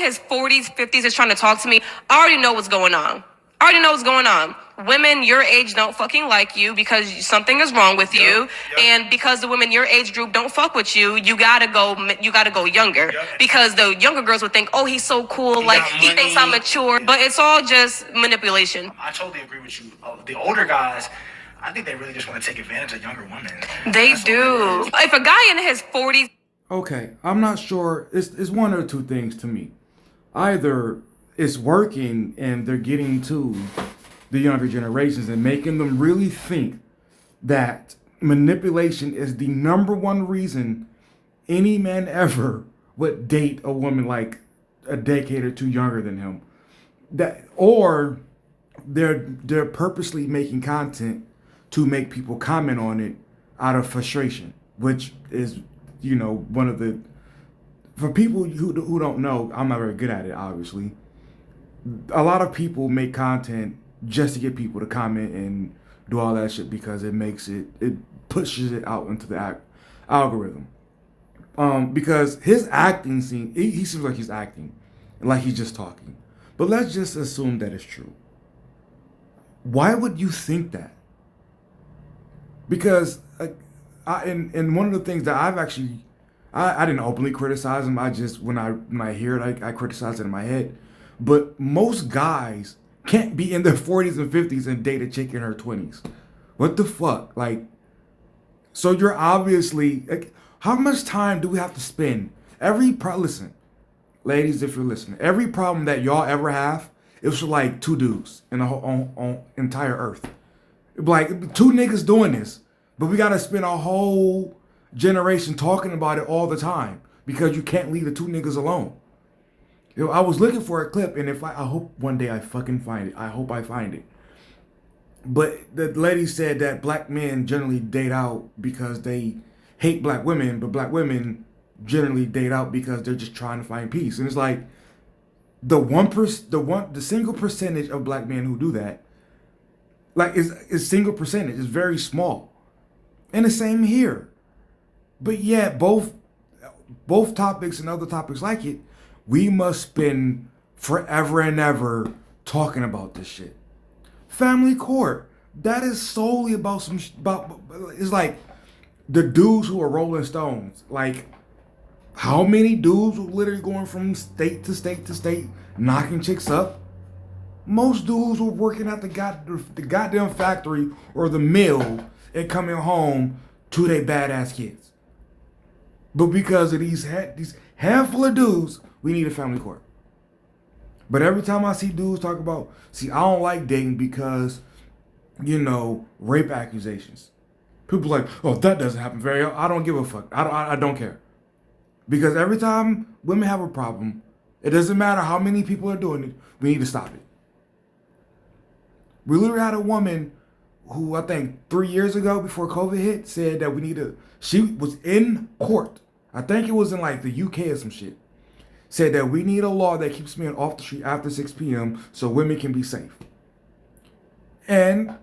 his 40s, 50s is trying to talk to me, I already know what's going on. I already know what's going on. Women your age don't fucking like you because something is wrong with you, and because the women your age group don't fuck with you, you gotta go younger because the younger girls would think, oh, he's so cool, like he thinks I'm mature, but it's all just manipulation. I totally agree with you. The older guys, I think they really just want to take advantage of younger women. They do. If a guy in his 40s. Okay, I'm not sure. It's one or two things to me. Either it's working and they're getting to the younger generations and making them really think that manipulation is the number one reason any man ever would date a woman like a decade or two younger than him. That, or they're purposely making content to make people comment on it out of frustration, which is, one of the, for people who don't know, I'm not very good at it, obviously. A lot of people make content just to get people to comment and do all that shit because it pushes it out into the algorithm. Because his acting scene, he seems like he's acting, like he's just talking. But let's just assume that it's true. Why would you think that? Because and one of the things that I didn't openly criticize him. I just when I hear it, I criticize it in my head. But most guys can't be in their 40s and 50s and date a chick in her 20s. What the fuck? Like, so you're obviously like, how much time do we have to spend? Listen, ladies, if you're listening, every problem that y'all ever have, it was like two dudes in the whole on entire earth. Like two niggas doing this, but we gotta spend a whole generation talking about it all the time because you can't leave the two niggas alone. I was looking for a clip, and I hope one day I fucking find it. I hope I find it. But the lady said that black men generally date out because they hate black women, but black women generally date out because they're just trying to find peace. And it's like the single percentage of black men who do that, like is single percentage. It's very small. And the same here. But yet both topics and other topics like it, we must spend forever and ever talking about this shit. Family court. That is solely about it's like the dudes who are Rolling Stones. Like, how many dudes were literally going from state to state to state, knocking chicks up? Most dudes were working at the goddamn factory or the mill and coming home to their badass kids. But because of these handful of dudes, we need a family court. But every time I see dudes talk about, I don't like dating because, rape accusations. People are like, oh, that doesn't happen very often. I don't give a fuck. I don't care. Because every time women have a problem, it doesn't matter how many people are doing it, we need to stop it. We literally had a woman who I think 3 years ago before COVID hit said that she was in court. I think it was in like the UK or some shit. Said that we need a law that keeps men off the street after 6 p.m. so women can be safe. And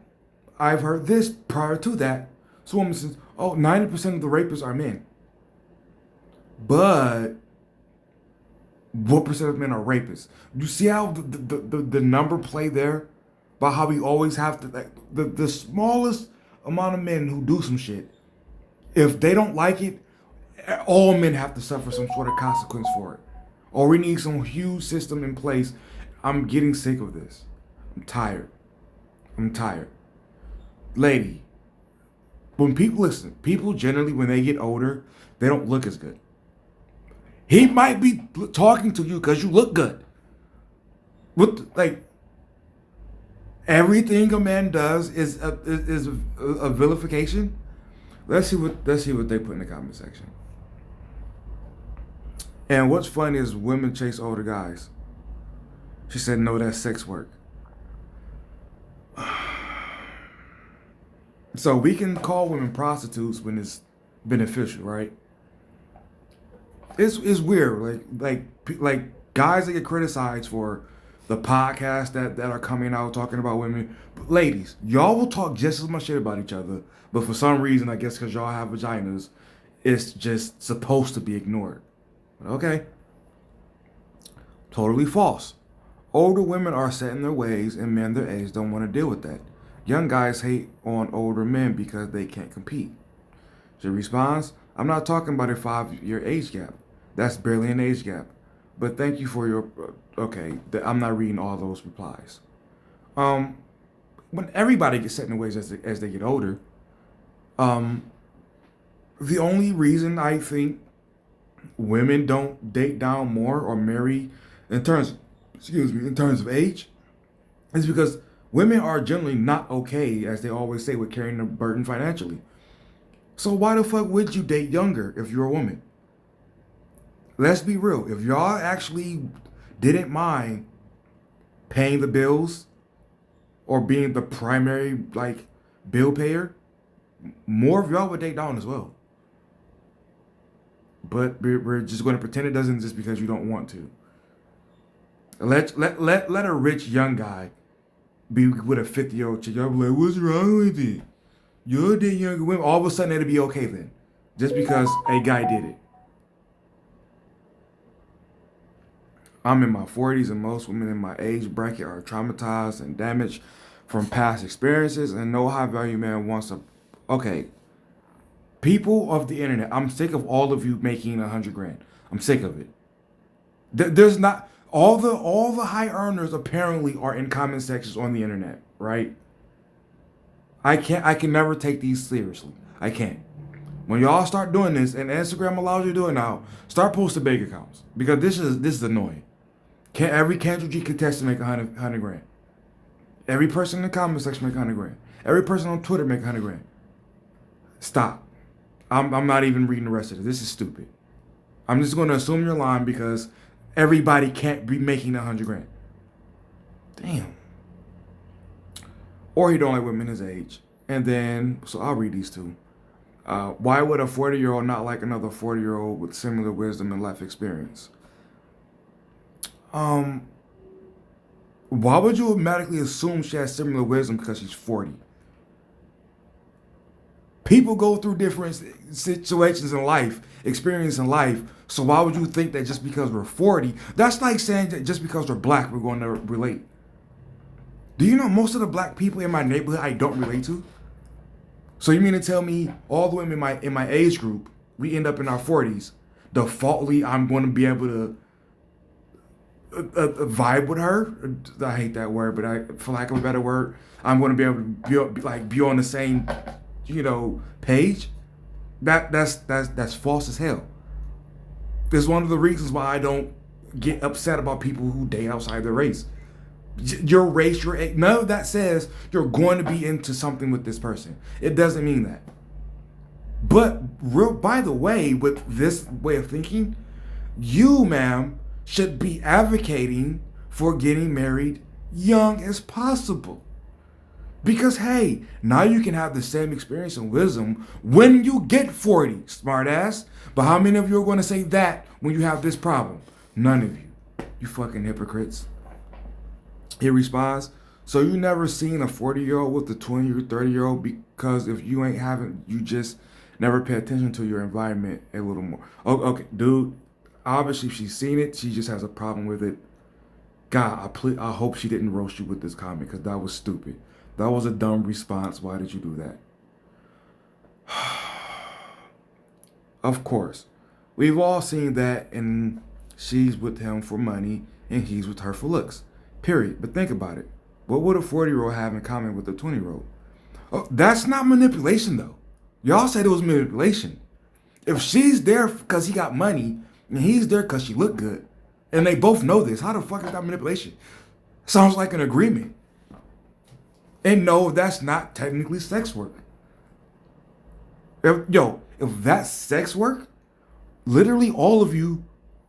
I've heard this prior to that. So woman says, 90% of the rapists are men. But what percent of men are rapists? You see how the number play there? About how we always have to, like, the smallest amount of men who do some shit, if they don't like it, all men have to suffer some sort of consequence for it. Or we need some huge system in place. I'm getting sick of this. I'm tired. Lady, when people generally, when they get older, they don't look as good. He might be talking to you because you look good. Everything a man does is a vilification. Let's see what they put in the comment section. And what's funny is women chase older guys. She said, no, that's sex work. So we can call women prostitutes when it's beneficial, right? It's weird. Like guys that get criticized for the podcasts that are coming out talking about women. But ladies, y'all will talk just as much shit about each other, but for some reason, I guess because y'all have vaginas, it's just supposed to be ignored. Okay. Totally false. Older women are set in their ways, and men their age don't want to deal with that. Young guys hate on older men because they can't compete. She responds, I'm not talking about a 5-year age gap. That's barely an age gap. But thank you for your. Okay, I'm not reading all those replies. Um, when everybody gets set in their ways as they get older, um, the only reason I think women don't date down more or marry in terms, in terms of age, is because women are generally not okay, as they always say, with carrying the burden financially. So why the fuck would you date younger if you're a woman? Let's be real. If y'all actually didn't mind paying the bills or being the primary bill payer, more of y'all would date down as well. But we're just going to pretend it doesn't just because you don't want to. Let a rich young guy be with a 50-year-old chick. Y'all be like, what's wrong with it? You're dating younger women. All of a sudden it'll be okay then, just because a guy did it. I'm in my 40s, and most women in my age bracket are traumatized and damaged from past experiences, and no high value man wants to. Okay, people of the internet, I'm sick of all of you making 100 grand. I'm sick of it. There's not all the high earners apparently are in comment sections on the internet, right? I can never take these seriously. I can't. When y'all start doing this, and Instagram allows you to do it now, start posting bank accounts, because this is annoying. Every Kendrick G contestant make 100 grand. Every person in the comment section make 100 grand. Every person on Twitter make 100 grand. Stop. I'm not even reading the rest of it. This is stupid. I'm just going to assume you're lying because everybody can't be making 100 grand. Damn. Or he don't like women his age. And then, so I'll read these two. Why would a 40-year-old not like another 40-year-old with similar wisdom and life experience? Why would you automatically assume she has similar wisdom because she's 40? People go through different situations in life, experience in life. So why would you think that just because we're 40, that's like saying that just because we're black, we're going to relate? Do you know most of the black people in my neighborhood I don't relate to? So you mean to tell me all the women in my age group, we end up in our 40s, defaultly I'm going to be able to vibe with her? I hate that word, but for lack of a better word, I'm going to be able to be on the same, page. That's false as hell. It's one of the reasons why I don't get upset about people who date outside their race. Your race, your age, none of that says you're going to be into something with this person. It doesn't mean that. But by the way, with this way of thinking, you, ma'am, should be advocating for getting married young as possible. Because, hey, now you can have the same experience and wisdom when you get 40, smartass. But how many of you are going to say that when you have this problem? None of you. You fucking hypocrites. He responds, so you never seen a 40-year-old with a 20 or 30-year-old because if you you just never pay attention to your environment a little more. Okay, dude, obviously she's seen it. She just has a problem with it. God, I hope she didn't roast you with this comment because that was stupid. That was a dumb response. Why did you do that? Of course. We've all seen that, and she's with him for money and he's with her for looks. Period. But think about it. What would a 40-year-old have in common with a 20-year-old? Oh, that's not manipulation, though. Y'all said it was manipulation. If she's there because he got money and he's there because she looked good, and they both know this, how the fuck is that manipulation? Sounds like an agreement. And no, that's not technically sex work. If that's sex work, literally all of you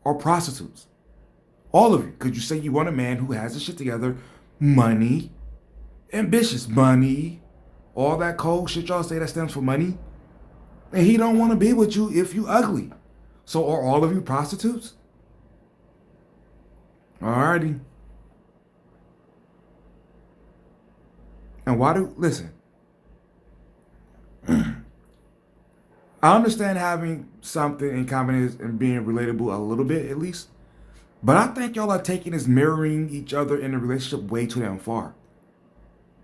are prostitutes. All of you. Because you say you want a man who has his shit together, money, ambitious, money, all that cold shit y'all say that stands for money. And he don't want to be with you if you ugly. So are all of you prostitutes? Alrighty. And listen, I understand having something in common and being relatable a little bit at least, But I think y'all are taking this mirroring each other in a relationship way too damn far.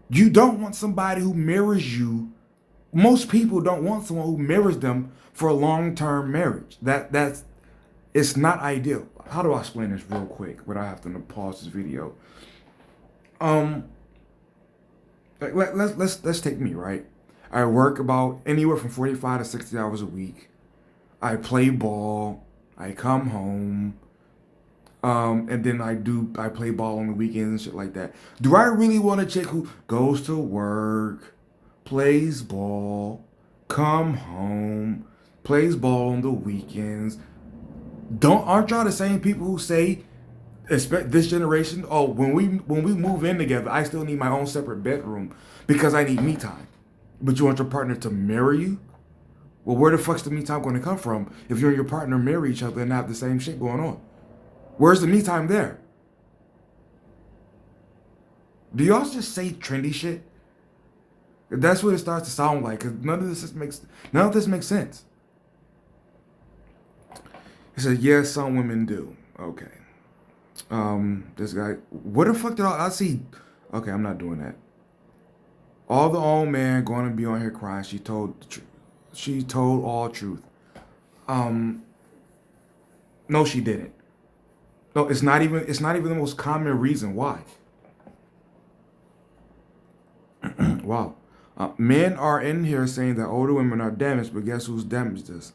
You don't want somebody who mirrors you. Most people don't want someone who mirrors them for a long-term marriage. That's it's not ideal. How do I explain this real quick without having to pause this video? Um, let's take me, right? I work about anywhere from 45 to 60 hours a week. I play ball. I come home. And then I play ball on the weekends and shit like that. Do I really want a chick who goes to work, plays ball, come home, plays ball on the weekends? Aren't y'all the same people who say, expect this generation, oh, when we move in together, I still need my own separate bedroom because I need me time. But you want your partner to marry you? Well, where the fuck's the me time going to come from if you and your partner marry each other and have the same shit going on? Where's the me time there? Do y'all just say trendy shit? That's what it starts to sound like. Cause none of this makes sense. He said, yes, some women do. Okay. This guy. What the fuck did I see? Okay, I'm not doing that. All the old man going to be on here crying. She told the truth. She told all truth. No, she didn't. No, it's not even the most common reason why. Wow. Men are in here saying that older women are damaged, but guess who's damaged us?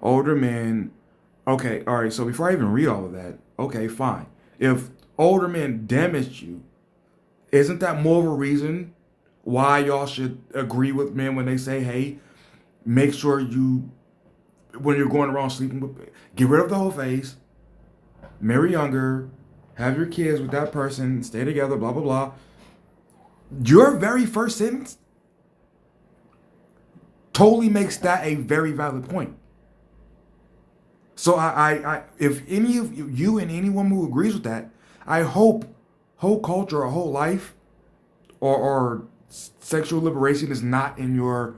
Older men. Okay, all right. So before I even read all of that, okay, fine. If older men damaged you, isn't that more of a reason why y'all should agree with men when they say, hey, make sure you, when you're going around sleeping with, get rid of the whole phase. Marry younger, have your kids with that person, stay together, blah, blah, blah. Your very first sentence totally makes that a very valid point. So I if any of you and anyone who agrees with that, I hope whole culture or whole life or sexual liberation is not in your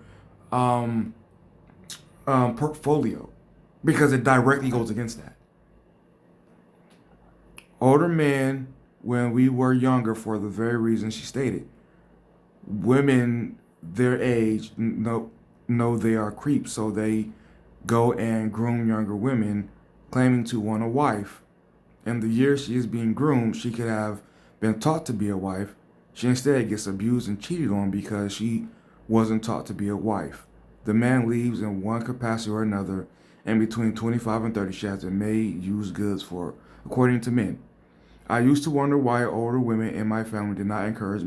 portfolio because it directly goes against that. Older men, when we were younger, for the very reason she stated, women their age know they are creeps, so they go and groom younger women, claiming to want a wife. In the years she is being groomed, she could have been taught to be a wife. She instead gets abused and cheated on because she wasn't taught to be a wife. The man leaves in one capacity or another, and between 25 and 30 she has been made used goods for, according to men. I used to wonder why older women in my family did not encourage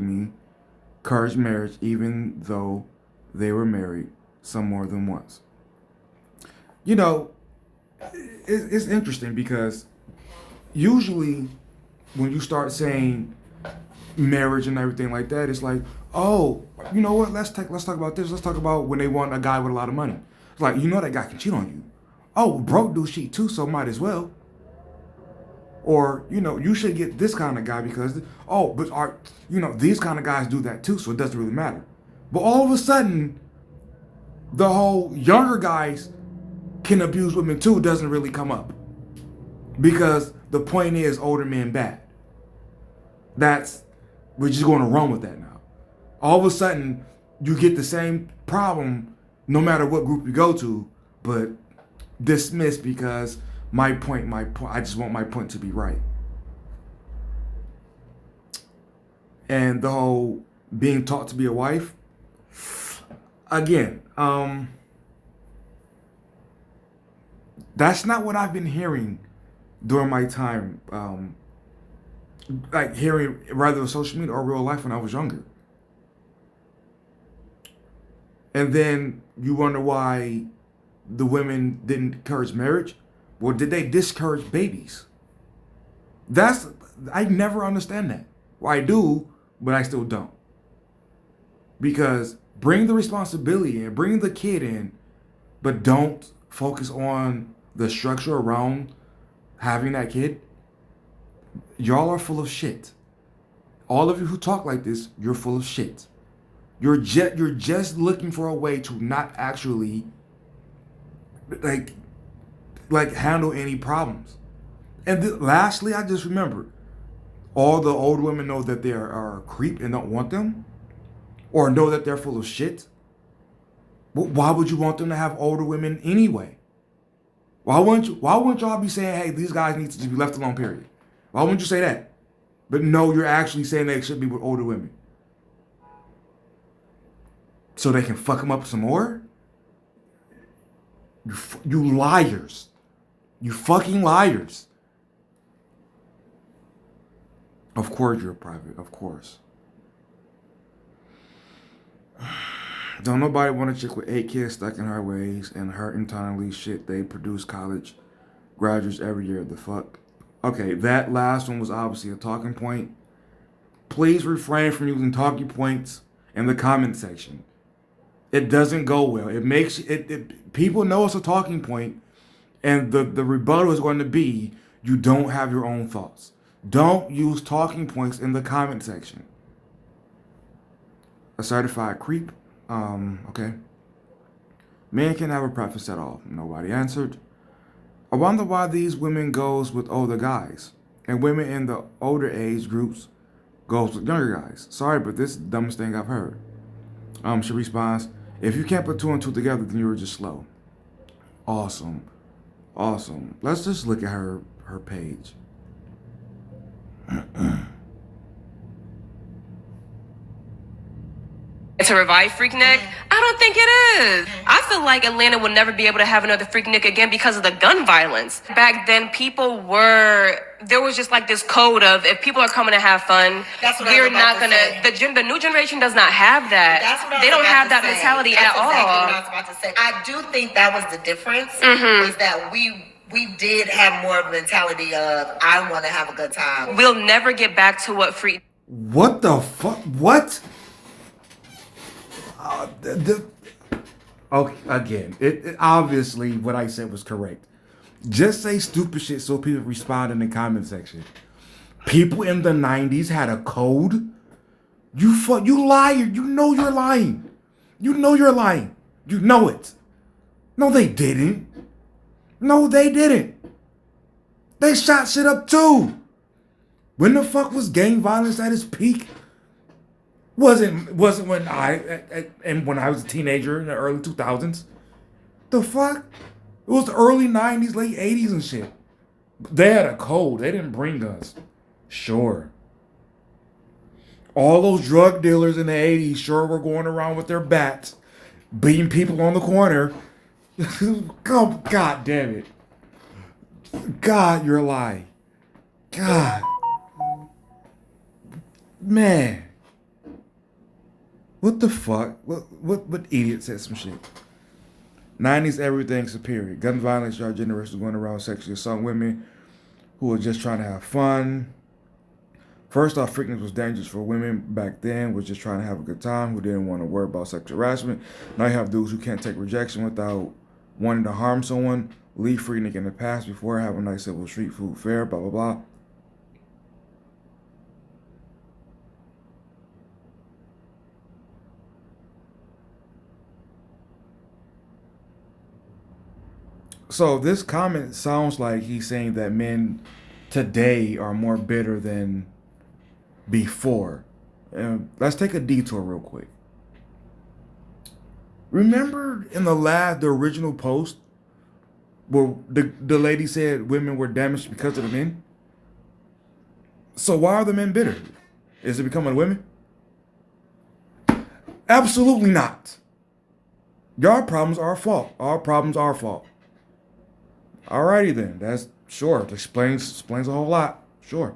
marriage, even though they were married, some more than once. You know, it's interesting because usually when you start saying marriage and everything like that, it's like, oh, you know what? Let's talk about this. Let's talk about when they want a guy with a lot of money. It's like, you know that guy can cheat on you. Oh, broke dude cheat too, so might as well. Or, you know, you should get this kind of guy because, these kind of guys do that too, so it doesn't really matter. But all of a sudden, the whole younger guys can abuse women too doesn't really come up. Because the point is older men bad. We're just going to run with that now. All of a sudden, you get the same problem no matter what group you go to, but dismissed because my point, I just want my point to be right. And the whole being taught to be a wife, again, that's not what I've been hearing during my time, like hearing rather on social media or real life when I was younger. And then you wonder why the women didn't encourage marriage. Well, did they discourage babies? I never understand that. Well, I do, but I still don't. Because bring the responsibility in, bring the kid in, but don't focus on the structure around having that kid. Y'all are full of shit. All of you who talk like this, you're full of shit. You're just looking for a way to not actually like handle any problems. And lastly, I just remembered, all the old women know that they are a creep and don't want them, or know that they're full of shit. Why would you want them to have older women anyway? Why wouldn't y'all be saying, hey, these guys need to be left alone, period? Why wouldn't you say that? But no, you're actually saying they should be with older women. So they can fuck them up some more? You liars. You fucking liars. Of course you're private, of course. Don't nobody want a chick with 8 kids stuck in her ways and her internally shit. They produce college graduates every year. The fuck? Okay, that last one was obviously a talking point. Please refrain from using talking points in the comment section. It doesn't go well. It makes people know it's a talking point, and the rebuttal is going to be you don't have your own thoughts. Don't use talking points in the comment section. A certified creep. Okay. Men can have a preface at all. Nobody answered. I wonder why these women goes with older guys, and women in the older age groups goes with younger guys. Sorry, but this is the dumbest thing I've heard. She responds, if you can't put 2 and 2 together, then you're just slow. Awesome. Let's just look at her page. To revive Freaknik? I don't think it is. I feel like Atlanta will never be able to have another Freaknik again because of the gun violence. Back then, there was just like this code of if people are coming to have fun, we're not gonna. The new generation does not have that. They don't have that mentality at all. Exactly what I was about to say. I do think that was the difference. Is that we did have more of a mentality of I want to have a good time. We'll never get back to what free. What the fuck? What? Okay, again, it obviously what I said was correct. Just say stupid shit so people respond in the comment section. People in the 90s had a code. You liar. You know you're lying. You know you're lying. You know it. No, they didn't. They shot shit up too. When the fuck was gang violence at its peak? Wasn't when I was a teenager in the early 2000s. The fuck? It was the early 90s, late 80s and shit. They had a code. They didn't bring guns. Sure. All those drug dealers in the 80s sure were going around with their bats, beating people on the corner. Oh, God damn it. God, you're lying. God. Man. What the fuck? What idiot said some shit? 90s, everything superior. Gun violence, our generation going around sexually assaulting women who were just trying to have fun. First off, Freaknik was dangerous for women back then, was just trying to have a good time, who didn't want to worry about sexual harassment. Now you have dudes who can't take rejection without wanting to harm someone. Leave Freaknik in the past before, have a nice civil street food fair, blah, blah, blah. So this comment sounds like he's saying that men today are more bitter than before. Let's take a detour real quick. Remember in the original post where the lady said women were damaged because of the men? So why are the men bitter? Is it becoming the women? Absolutely not. Your problems are our fault. Our problems are our fault. Alrighty then, that's sure. It explains a whole lot. Sure.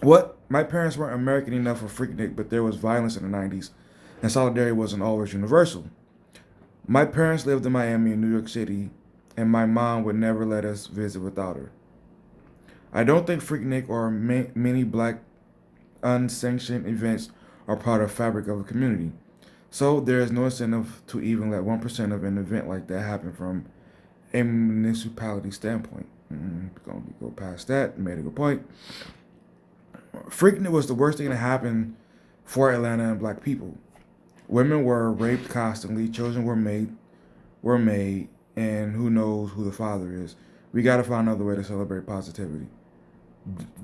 What? My parents weren't American enough for Freaknik, but there was violence in the 90s, and solidarity wasn't always universal. My parents lived in Miami and New York City, and my mom would never let us visit without her. I don't think Freaknik or many black unsanctioned events are part of the fabric of a community. So there is no incentive to even let 1% of an event like that happen from a municipality standpoint. Gonna go past that. Made a good point. Freaknik was the worst thing to happen for Atlanta and black people. Women were raped constantly. Children were made, and who knows who the father is. We gotta find another way to celebrate positivity.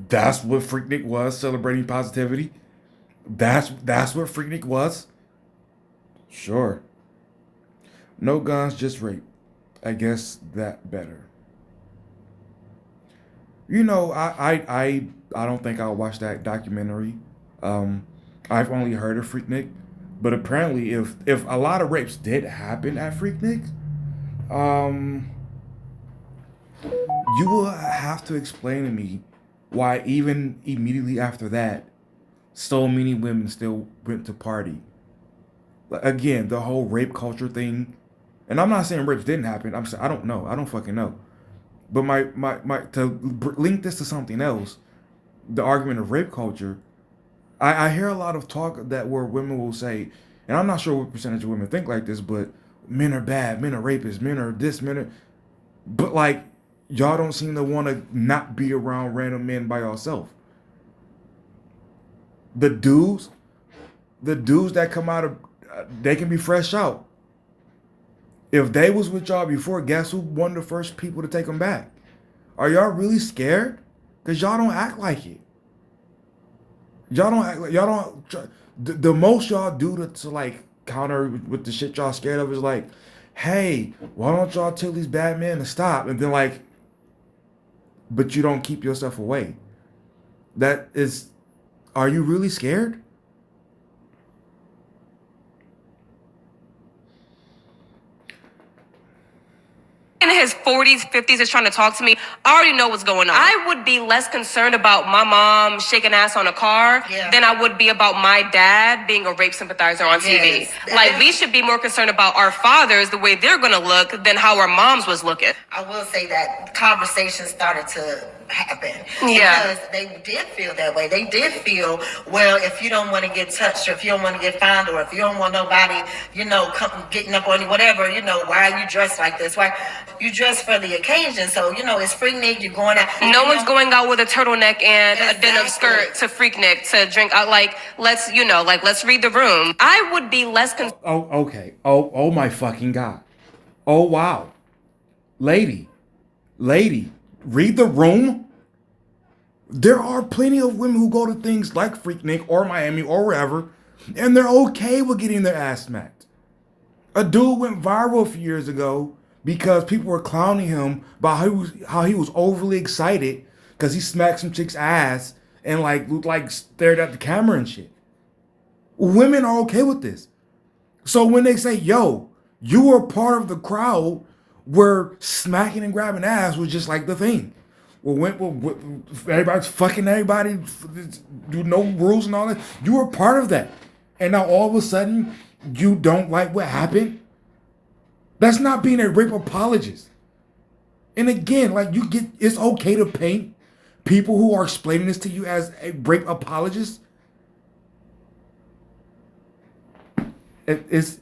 That's what Freaknik was, celebrating positivity. That's what Freaknik was. Sure. No guns, just rape. I guess that better. You know, I don't think I'll watch that documentary. Um, I've only heard of Freaknik, but apparently, if a lot of rapes did happen at Freaknik, um, you will have to explain to me why even immediately after that, so many women still went to party. Like, again, the whole rape culture thing, and I'm not saying rapes didn't happen. I'm saying I don't know. I don't fucking know. But my link this to something else, the argument of rape culture. I hear a lot of talk that where women will say, and I'm not sure what percentage of women think like this, but men are bad, men are rapists, men are this, men are. But like, y'all don't seem to want to not be around random men by yourself. The dudes, the dudes that come out of, they can be fresh out. If they was with y'all before, guess who one of the first people to take them back? Are y'all really scared? Cause y'all don't act like it. Y'all don't act like y'all don't. The most y'all do to like counter with the shit y'all scared of is like, hey, why don't y'all tell these bad men to stop? And then like, but you don't keep yourself away. That is, are you really scared? In his 40s, 50s is trying to talk to me, I already know what's going on. I would be less concerned about my mom shaking ass on a car than I would be about my dad being a rape sympathizer on TV. Yes. Like, we should be more concerned about our fathers, the way they're gonna look, than how our moms was looking. I will say that conversations started to happen. Yeah. Because they did feel that way. They did feel, well, if you don't want to get touched, or if you don't want to get found, or if you don't want nobody, come getting up on you, whatever, why are you dressed like this? Why you dress for the occasion? So, it's Freaknik, you're going out. No one's going out with a turtleneck and a denim Exactly. skirt to Freaknik to drink out. Like, let's read the room. I would be less concerned. Oh, okay. Oh my fucking God. Oh wow. Lady, read the room. There are plenty of women who go to things like Freaknik or Miami or wherever, and they're okay with getting their ass smacked. A dude went viral a few years ago because people were clowning him about how he was overly excited because he smacked some chick's ass and like stared at the camera and shit. Women are okay with this. So when they say, yo, you were part of the crowd where smacking and grabbing ass was just like the thing. Everybody's fucking everybody, do no rules and all that. You were part of that. And now all of a sudden, you don't like what happened? That's not being a rape apologist. And again, it's okay to paint people who are explaining this to you as a rape apologist. Here's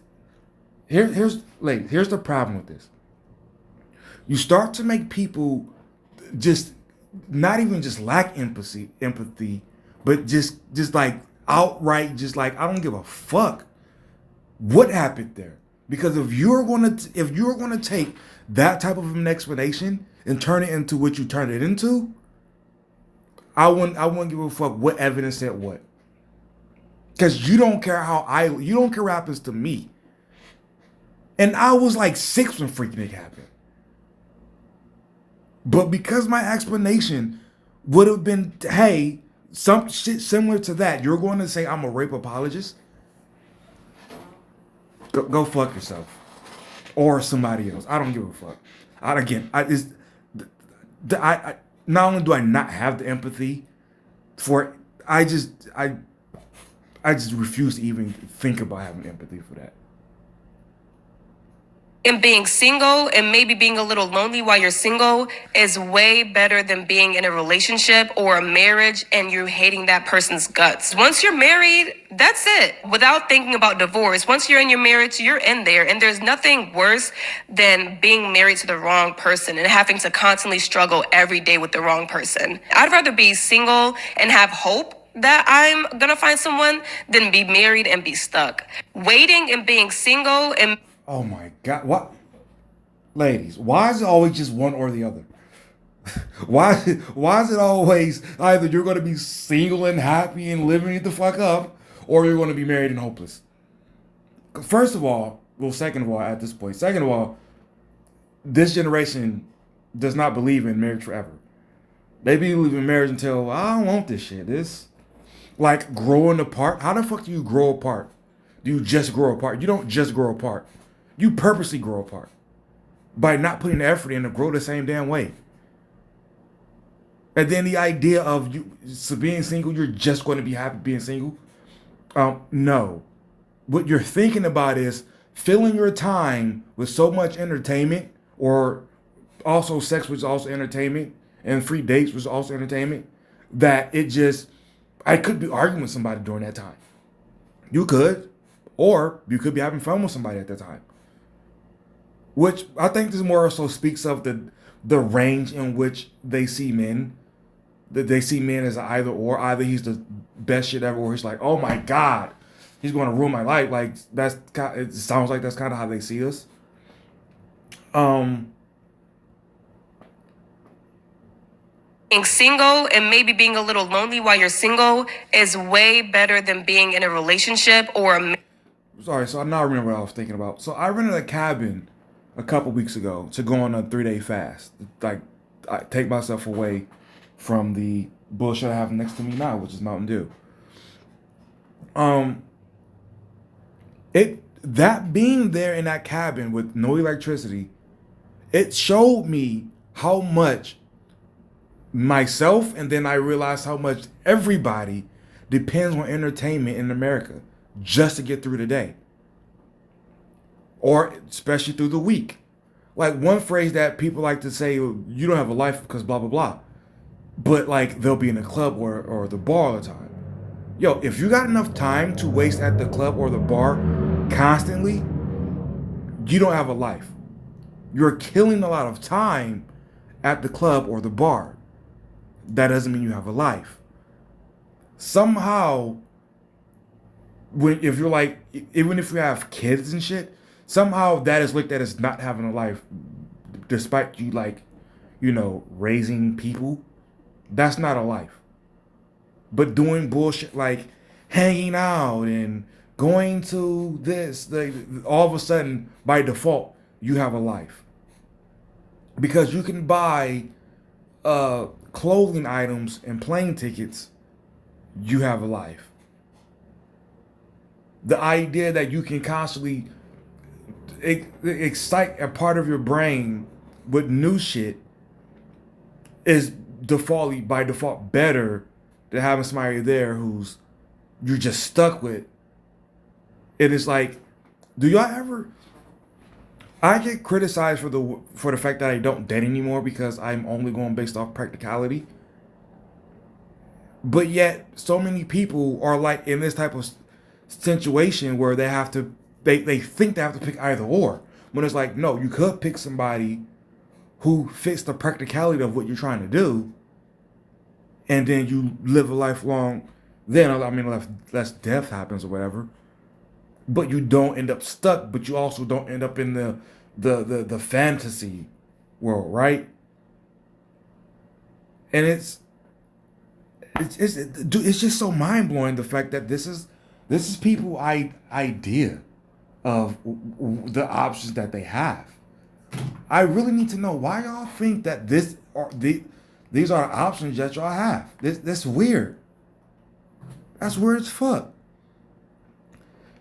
the problem with this. You start to make people just not even just lack empathy, but just like outright, just like, I don't give a fuck what happened there. Because if you're gonna take that type of an explanation and turn it into what you turned it into, I wouldn't give a fuck what evidence said what. Because you don't care what happens to me. And I was like 6 when Freaknik happened. But because my explanation would have been, hey, some shit similar to that, you're going to say I'm a rape apologist? Go fuck yourself. Or somebody else. I don't give a fuck. Not only do I not have the empathy for it, I just refuse to even think about having empathy for that. And being single and maybe being a little lonely while you're single is way better than being in a relationship or a marriage and you're hating that person's guts. Once you're married, that's it. Without thinking about divorce, once you're in your marriage, you're in there. And there's nothing worse than being married to the wrong person and having to constantly struggle every day with the wrong person. I'd rather be single and have hope that I'm gonna find someone than be married and be stuck. Waiting and being single and Oh my God. What? Ladies, why is it always just one or the other? Why is it always either you're going to be single and happy and living it the fuck up, or you're going to be married and hopeless? First of all, well, second of all, at this point, second of all, this generation does not believe in marriage forever. They believe in marriage until I don't want this shit. This like growing apart. How the fuck do you grow apart? Do you just grow apart? You don't just grow apart. You purposely grow apart by not putting the effort in to grow the same damn way. And then the idea of you so being single, you're just going to be happy being single. No. What you're thinking about is filling your time with so much entertainment, or also sex, which is also entertainment, and free dates, which is also entertainment, that it just, I could be arguing with somebody during that time. You could. Or you could be having fun with somebody at that time. Which I think this more so speaks of the range in which they see men. That they see men as either or. Either he's the best shit ever, or he's like, oh my God, he's going to ruin my life. Like, it sounds like that's kind of how they see us. Being single and maybe being a little lonely while you're single is way better than being in a relationship or a. Sorry, so I now remember what I was thinking about. So I rented a cabin a couple weeks ago to go on a 3-day fast. Like, I take myself away from the bullshit I have next to me now, which is Mountain Dew. That being there in that cabin with no electricity, it showed me how much myself, and then I realized how much everybody depends on entertainment in America just to get through the day, or especially through the week. Like, one phrase that people like to say, you don't have a life because blah blah blah, but like they'll be in the club or the bar all the time. Yo, if you got enough time to waste at the club or the bar constantly, you don't have a life. You're killing a lot of time at the club or the bar. That doesn't mean you have a life. Somehow, if you're like, even if you have kids and shit, somehow that is looked at as not having a life, despite you, like, raising people. That's not a life. But doing bullshit like hanging out and going to this, all of a sudden, by default, you have a life. Because you can buy clothing items and plane tickets, you have a life. The idea that you can constantly excite a part of your brain with new shit is by default better than having somebody there who's you're just stuck with. It is like, do y'all ever? I get criticized for the fact that I don't date anymore because I'm only going based off practicality. But yet, so many people are like in this type of situation where they have to, they think they have to pick either or. When it's like, no, you could pick somebody who fits the practicality of what you're trying to do, and then you live a lifelong. Then I mean, less death happens or whatever, but you don't end up stuck. But you also don't end up in the fantasy world, right? And it's just so mind blowing, the fact that this is people's idea of the options that they have. I really need to know why y'all think that these are the options that y'all have. That's weird. That's weird as fuck.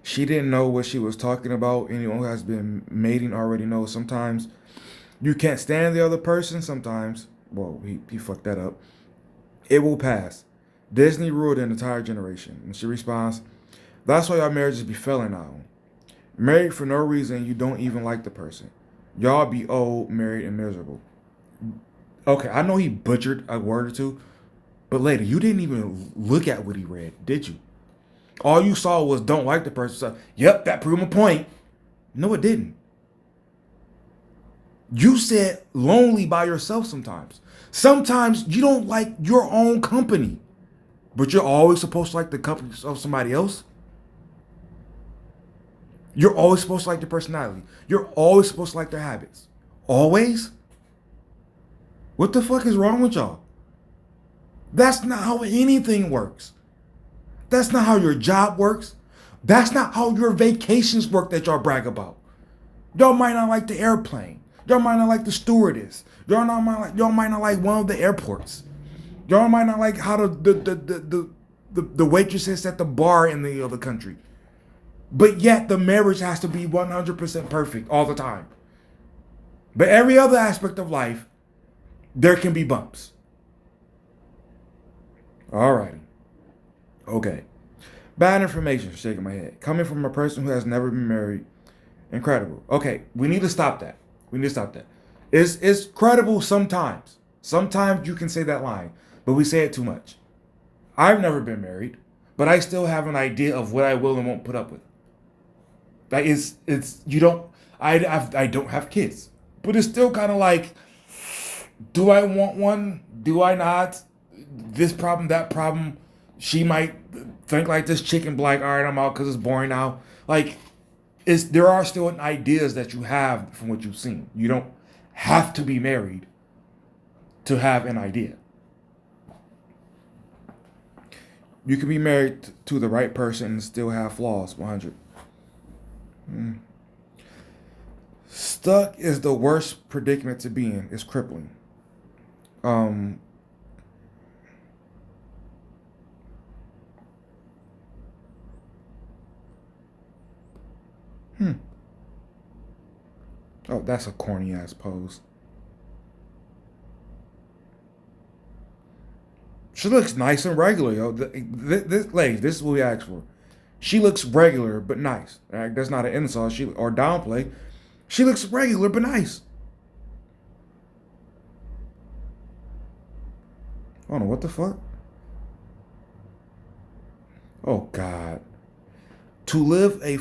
She didn't know what she was talking about. Anyone who has been mating already knows sometimes you can't stand the other person. Sometimes, well, he fucked that up. It will pass. Disney ruled an entire generation. And she responds, that's why y'all marriages be failing now. Married for no reason, you don't even like the person. Y'all be old, married, and miserable. Okay, I know he butchered a word or two, but later, you didn't even look at what he read, did you? All you saw was don't like the person. So, yep, that proved my point. No, it didn't. You said lonely by yourself sometimes. Sometimes you don't like your own company, but you're always supposed to like the company of somebody else. You're always supposed to like their personality. You're always supposed to like their habits. Always? What the fuck is wrong with y'all? That's not how anything works. That's not how your job works. That's not how your vacations work that y'all brag about. Y'all might not like the airplane. Y'all might not like the stewardess. Y'all might not like one of the airports. Y'all might not like how the waitresses at the bar in the other country. But yet the marriage has to be 100% perfect all the time. But every other aspect of life, there can be bumps. Alrighty. Okay. Bad information, shaking my head. Coming from a person who has never been married. Incredible. Okay, we need to stop that. It's credible sometimes. Sometimes you can say that line, but we say it too much. I've never been married, but I still have an idea of what I will and won't put up with. Like it's you don't I don't have kids, but it's still kind of like, do I want one? Do I not? This problem, that problem. She might think like this chick and be like, all right, I'm out because it's boring now. Like, there are still ideas that you have from what you've seen. You don't have to be married to have an idea. You can be married to the right person and still have flaws. 100. Stuck is the worst predicament to be in. It's crippling. Um. Oh, that's a corny ass pose. She looks nice and regular, yo. Ladies, this is what we asked for. She looks regular but nice. Right? That's not an insult or downplay. She looks regular but nice. I don't know what the fuck. Oh God. To live a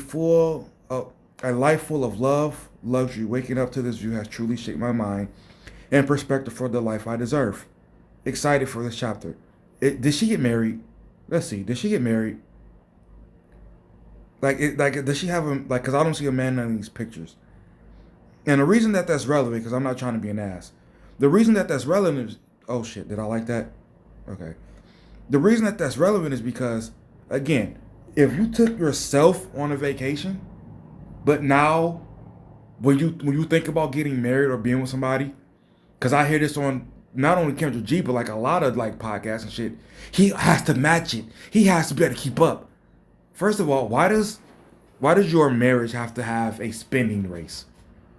life full of love, luxury, waking up to this view has truly shaped my mind and perspective for the life I deserve. Excited for this chapter. Did she get married? Let's see. Did she get married? Does she have because I don't see a man in these pictures. And the reason that that's relevant, because I'm not trying to be an ass. The reason that that's relevant is, oh shit, did I like that? Okay. The reason that that's relevant is because, again, if you took yourself on a vacation, but now when you think about getting married or being with somebody, because I hear this on not only Kendrick G, but like a lot of like podcasts and shit, he has to match it. He has to be able to keep up. First of all, why does your marriage have to have a spending race?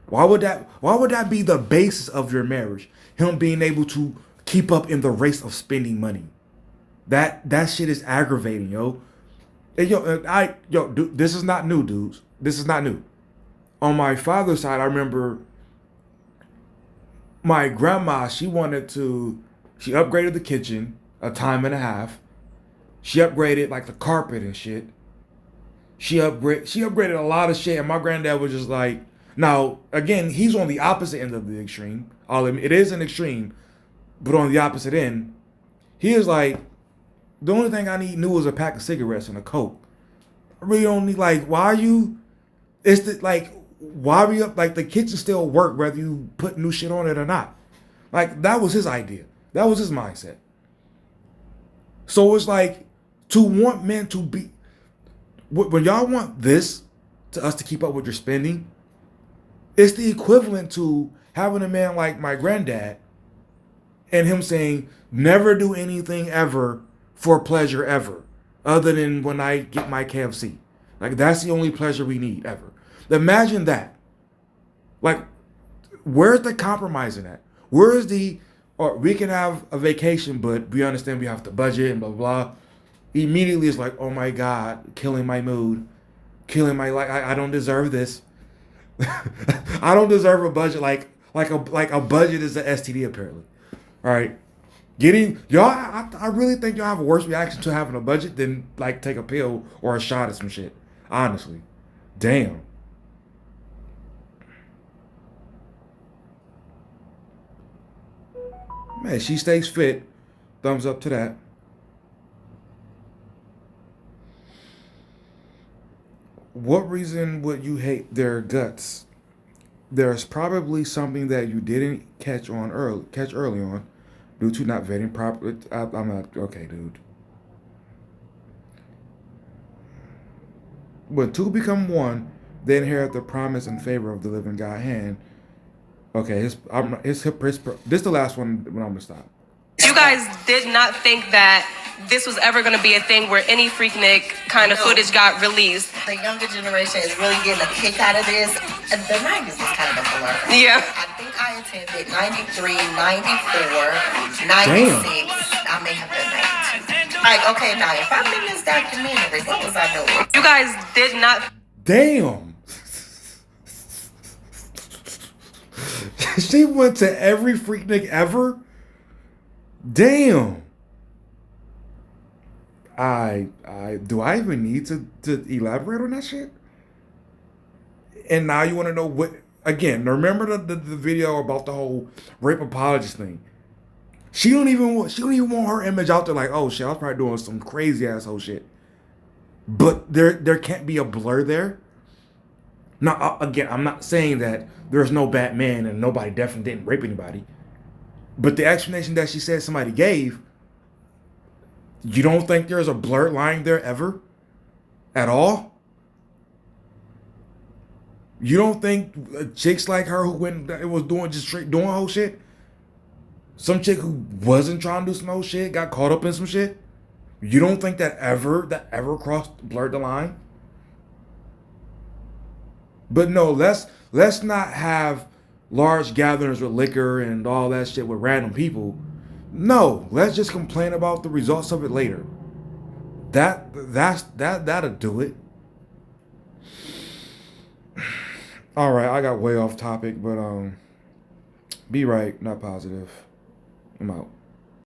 Why would that be the basis of your marriage? Him being able to keep up in the race of spending money. That shit is aggravating, yo. And dude, this is not new, dudes. This is not new. On my father's side, I remember my grandma, she upgraded the kitchen a time and a half. She upgraded like the carpet and shit. She upgraded a lot of shit, and my granddad was just like, now, again, he's on the opposite end of the extreme. It is an extreme, but on the opposite end, he is like, the only thing I need new is a pack of cigarettes and a Coke. I really don't need, like, why are you up, like, the kitchen still work whether you put new shit on it or not. Like, that was his idea. That was his mindset. So it's like, to want men to be, when y'all want this to us to keep up with your spending, it's the equivalent to having a man like my granddad and him saying, never do anything ever for pleasure ever, other than when I get my KFC. Like, that's the only pleasure we need ever. Imagine that. Like, where's the compromise in that? Where is or we can have a vacation, but we understand we have to budget and blah, blah, blah. Immediately it's like, oh my God, killing my mood, killing my life. I don't deserve this. I don't deserve a budget like a budget is an STD apparently. All right, I really think y'all have a worse reaction to having a budget than like take a pill or a shot of some shit. Honestly, damn. Man, she stays fit. Thumbs up to that. What reason would you hate their guts? there's probably something that you didn't catch early on due to not vetting properly. I'm not okay, dude. When two become one, they inherit the promise and favor of the living God hand. Okay, this is the last one when I'm gonna stop. You guys did not think that this was ever going to be a thing where any Freaknik kind of No. footage got released. The younger generation is really getting a kick out of this. And the 90s was kind of a blur. Yeah. I think I attended 93, 94, 96. I may have been 92. Like, okay, now if I'm in this documentary, what was I doing? You guys did not Damn. She went to every Freaknik ever. Damn. I do I even need to elaborate on that shit? And now you want to know what again? Remember the video about the whole rape apologist thing? She don't even want her image out there like, oh shit, I was probably doing some crazy asshole shit. But there can't be a blur there. Now again, I'm not saying that there's no bad man and nobody definitely didn't rape anybody. But the explanation that she said somebody gave, you don't think there's a blurred line there ever? At all? You don't think chicks like her who went and was doing just straight doing whole shit? Some chick who wasn't trying to do some whole shit got caught up in some shit? You don't think that ever blurred the line? But no, let's not have large gatherings with liquor and all that shit with random people. No, let's just complain about the results of it later. That'll do it. All right, I got way off topic, but be right, not positive. I'm out.